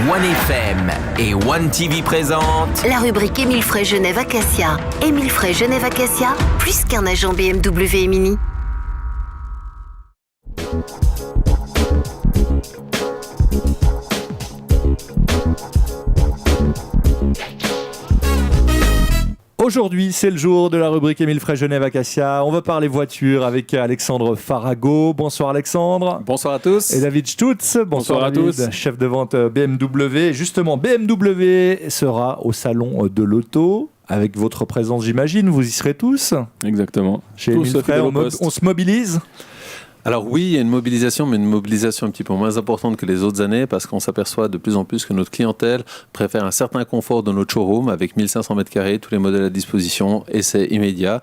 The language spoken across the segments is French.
OneFM et One TV présentent La rubrique Émile Frey Genève Acacia. Émile Frey Genève Acacia, plus qu'un agent BMW et Mini. Aujourd'hui, c'est le jour de la rubrique Émile Frey Genève Acacia. On va parler voiture avec Alexandre Farago. Bonsoir Alexandre. Bonsoir à tous. Et David Stutz. Bonsoir à David, tous. chef de vente BMW. Justement, BMW sera au salon de l'auto. Avec votre présence, j'imagine, vous y serez tous. Exactement. Chez Tous Émile Frey, fidèles au poste. on se mobilise. Alors oui, il y a une mobilisation, mais une mobilisation un petit peu moins importante que les autres années parce qu'on s'aperçoit de plus en plus que notre clientèle préfère un certain confort dans notre showroom avec 1500 m², tous les modèles à disposition, essai immédiat.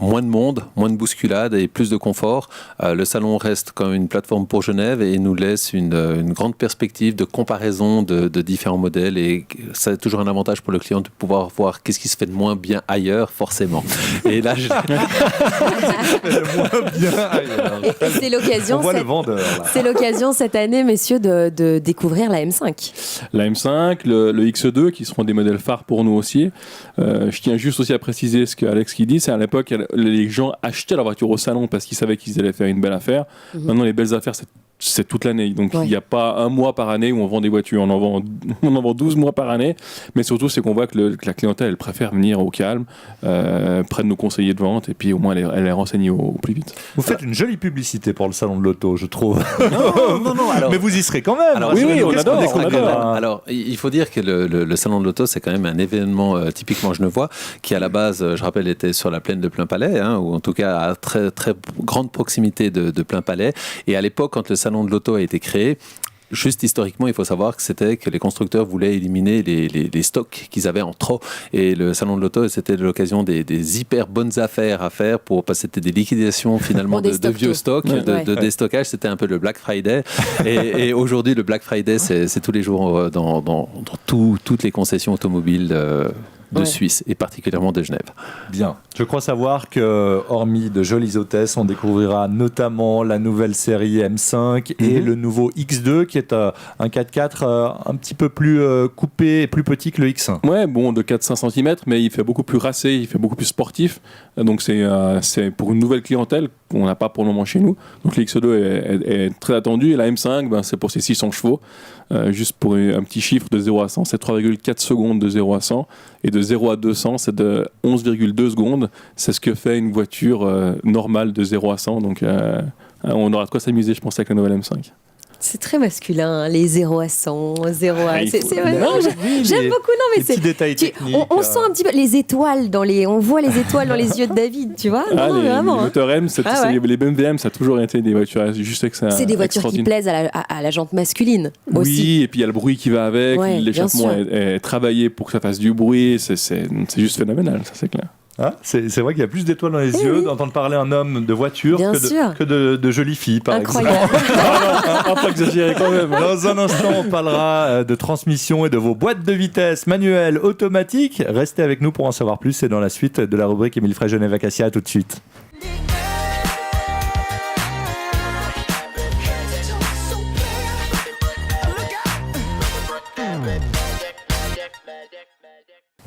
Moins de monde, moins de bousculade et plus de confort. Le salon reste comme une plateforme pour Genève et nous laisse une grande perspective de comparaison de différents modèles et ça a toujours un avantage pour le client de pouvoir voir qu'est-ce qui se fait de moins bien ailleurs, forcément. Et là, Moins bien ailleurs. Et c'est l'occasion, On voit le vendeur. Là. c'est l'occasion cette année, messieurs, de découvrir la M5. La M5, le X2 qui seront des modèles phares pour nous aussi. Je tiens juste aussi à préciser ce qu'Alex qui dit, c'est à l'époque les gens achetaient leur voiture au salon parce qu'ils savaient qu'ils allaient faire une belle affaire. Maintenant les belles affaires c'est toute l'année, donc il n'y a pas un mois par année où on vend des voitures, on en vend 12 mois par année, mais surtout c'est qu'on voit que la clientèle elle préfère venir au calme, près de nos conseillers de vente et puis au moins elle est renseignée au plus vite. Vous faites une jolie publicité pour le salon de l'auto, je trouve. non, alors... Mais vous y serez quand même. Alors, oui, Rassurez-nous, on qu'est-ce qu'on adore, découvre on adore. là Alors, il faut dire que le salon de l'auto, c'est quand même un événement typiquement genevois, qui à la base, je rappelle, était sur la plaine de Plainpalais, ou en tout cas à très, très grande proximité de Plainpalais. Et à l'époque, quand le salon de l'auto a été créé, juste historiquement, il faut savoir que c'était que les constructeurs voulaient éliminer les stocks qu'ils avaient en trop. Et le salon de l'auto, c'était l'occasion des hyper bonnes affaires à faire parce que c'était des liquidations finalement de vieux stocks, de déstockage. C'était un peu le Black Friday. Et aujourd'hui, le Black Friday, c'est tous les jours dans toutes les concessions automobiles de Suisse et particulièrement de Genève. Bien. Je crois savoir que, hormis de jolies hôtesses, on découvrira notamment la nouvelle série M5 et le nouveau X2 qui est un 4x4 un petit peu plus coupé et plus petit que le X1. Ouais, bon, de 4-5 cm, mais il fait beaucoup plus racé, il fait beaucoup plus sportif. Donc c'est pour une nouvelle clientèle qu'on n'a pas pour le moment chez nous. Donc le X2 est très attendu et la M5, c'est pour ses 600 chevaux. Juste pour un petit chiffre, de 0 à 100, c'est 3,4 secondes de 0 à 100. Et de 0 à 200, c'est de 11,2 secondes. C'est ce que fait une voiture normale de 0 à 100. Donc on aura de quoi s'amuser, je pense, avec la nouvelle M5. C'est très masculin, les 0 à 100, 0 à... C'est vrai, j'aime beaucoup, non mais les c'est... petits détails techniques. On sent un petit peu les étoiles on voit les étoiles dans les yeux de David, tu vois. Non, les vraiment. moteurs M, les BMW M, ça a toujours été des voitures juste que ça. C'est des voitures qui plaisent à la jante masculine aussi. Oui, et puis il y a le bruit qui va avec, Ouais, l'échappement bien sûr. est travaillé pour que ça fasse du bruit, c'est juste phénoménal, ça c'est clair. Ah, c'est vrai qu'il y a plus d'étoiles dans les yeux d'entendre parler un homme de voiture Bien que sûr. de jolies filles, par Incroyable. exemple. Pas exagéré quand même. Dans un instant, on parlera de transmission et de vos boîtes de vitesse manuelles, automatiques. Restez avec nous pour en savoir plus. C'est dans la suite de la rubrique Émile Frey Genève Acacia. À tout de suite.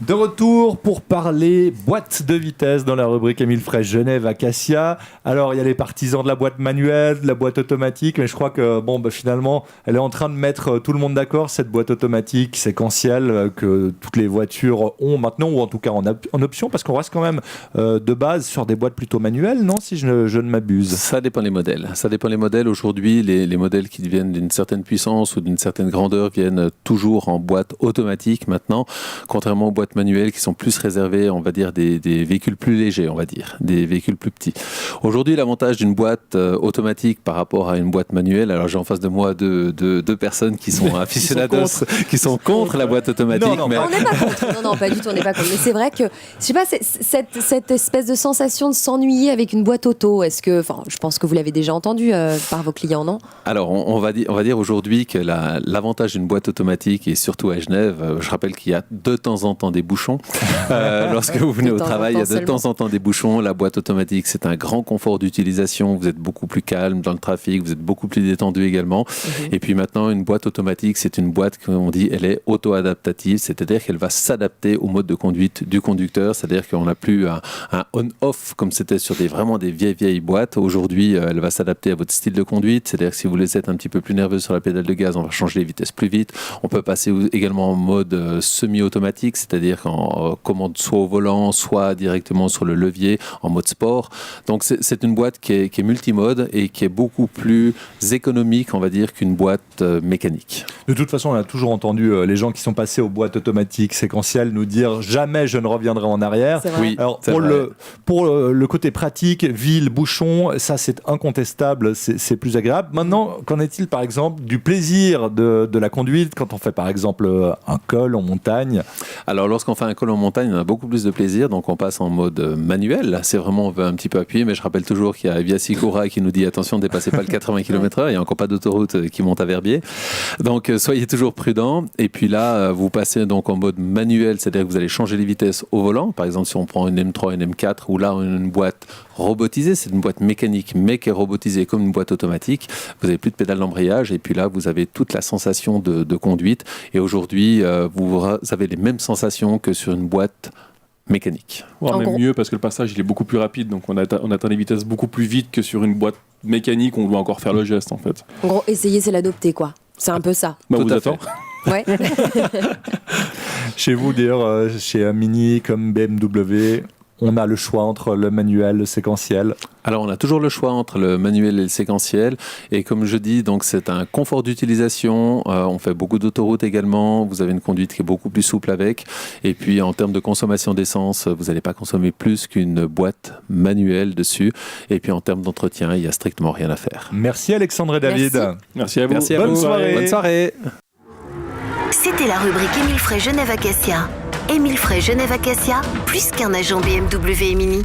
De retour pour parler boîte de vitesse dans la rubrique Émile Frey Genève Acacia. Alors il y a les partisans de la boîte manuelle, de la boîte automatique, mais je crois que finalement elle est en train de mettre tout le monde d'accord, cette boîte automatique séquentielle que toutes les voitures ont maintenant, ou en tout cas en option, parce qu'on reste quand même de base sur des boîtes plutôt manuelles, non, si je ne m'abuse. Ça dépend des modèles. Ça dépend des modèles. Aujourd'hui, les modèles qui viennent d'une certaine puissance ou d'une certaine grandeur viennent toujours en boîte automatique maintenant, contrairement aux boîtes manuelles qui sont plus réservées, on va dire, des véhicules plus légers, on va dire, des véhicules plus petits. Aujourd'hui, l'avantage d'une boîte automatique par rapport à une boîte manuelle, alors j'ai en face de moi deux personnes qui sont aficionados, qui sont contre la boîte automatique. On n'est pas contre. Non, pas du tout, on n'est pas contre. Mais c'est vrai que, je sais pas, cette espèce de sensation de s'ennuyer avec une boîte auto, je pense que vous l'avez déjà entendu par vos clients, non ? Alors, on va dire aujourd'hui que l'avantage d'une boîte automatique, et surtout à Genève, je rappelle qu'il y a de temps en temps des bouchons. Lorsque vous venez De au temps en travail, il y a temps de temps en temps des bouchons. La boîte automatique, c'est un grand confort d'utilisation. Vous êtes beaucoup plus calme dans le trafic, vous êtes beaucoup plus détendu également. Et puis maintenant, une boîte automatique, c'est une boîte, comme on dit, elle est auto-adaptative, c'est-à-dire qu'elle va s'adapter au mode de conduite du conducteur, c'est-à-dire qu'on n'a plus un on-off comme c'était sur vraiment des vieilles boîtes. Aujourd'hui, elle va s'adapter à votre style de conduite, c'est-à-dire que si vous êtes un petit peu plus nerveux sur la pédale de gaz, on va changer les vitesses plus vite. On peut passer également en mode semi-automatique, c'est-à-dire qu'en commande soit au volant, soit directement sur le levier, en mode sport. Donc c'est une boîte qui est multimode et qui est beaucoup plus économique, on va dire, qu'une boîte mécanique. De toute façon, on a toujours entendu les gens qui sont passés aux boîtes automatiques séquentielles nous dire jamais je ne reviendrai en arrière. C'est vrai. Oui, Alors c'est pour vrai. le côté pratique, ville, bouchon, ça c'est incontestable, c'est plus agréable. Maintenant, qu'en est-il par exemple du plaisir de la conduite quand on fait par exemple un col en montagne? Alors lorsqu'on fait un col en montagne, on a beaucoup plus de plaisir, donc on passe en mode manuel. Là, c'est vraiment, on veut un petit peu appuyer, mais je rappelle toujours qu'il y a Via Sicura qui nous dit attention, ne dépassez pas le 80 km/h, il n'y a encore pas d'autoroute qui monte à Verbier. Donc soyez toujours prudents. Et puis là, vous passez donc en mode manuel, c'est-à-dire que vous allez changer les vitesses au volant. Par exemple, si on prend une M3, une M4, où là on a une boîte robotisée, c'est une boîte mécanique, mais qui est robotisée comme une boîte automatique. Vous n'avez plus de pédale d'embrayage, et puis là, vous avez toute la sensation de conduite. Et aujourd'hui, vous avez les mêmes sensations que sur une boîte mécanique. Voire En même gros. mieux parce que le passage il est beaucoup plus rapide, donc on atteint les vitesses beaucoup plus vite que sur une boîte mécanique où on doit encore faire le geste en fait. En gros, essayer, c'est l'adopter, quoi. C'est un peu ça. Bah, Tout vous à attend. Ouais. Chez vous d'ailleurs, chez un Mini comme BMW, on a le choix entre le manuel, le séquentiel. Alors, on a toujours le choix entre le manuel et le séquentiel. Et comme je dis, donc c'est un confort d'utilisation. On fait beaucoup d'autoroutes également. Vous avez une conduite qui est beaucoup plus souple avec. Et puis, en termes de consommation d'essence, vous n'allez pas consommer plus qu'une boîte manuelle dessus. Et puis, en termes d'entretien, il n'y a strictement rien à faire. Merci Alexandre et David. Merci. Merci à vous. Merci à Bonne vous. soirée. Bonne soirée. C'était la rubrique Émile Frey Genève Acacia. Émile Frey Genève Acacia, plus qu'un agent BMW et Mini.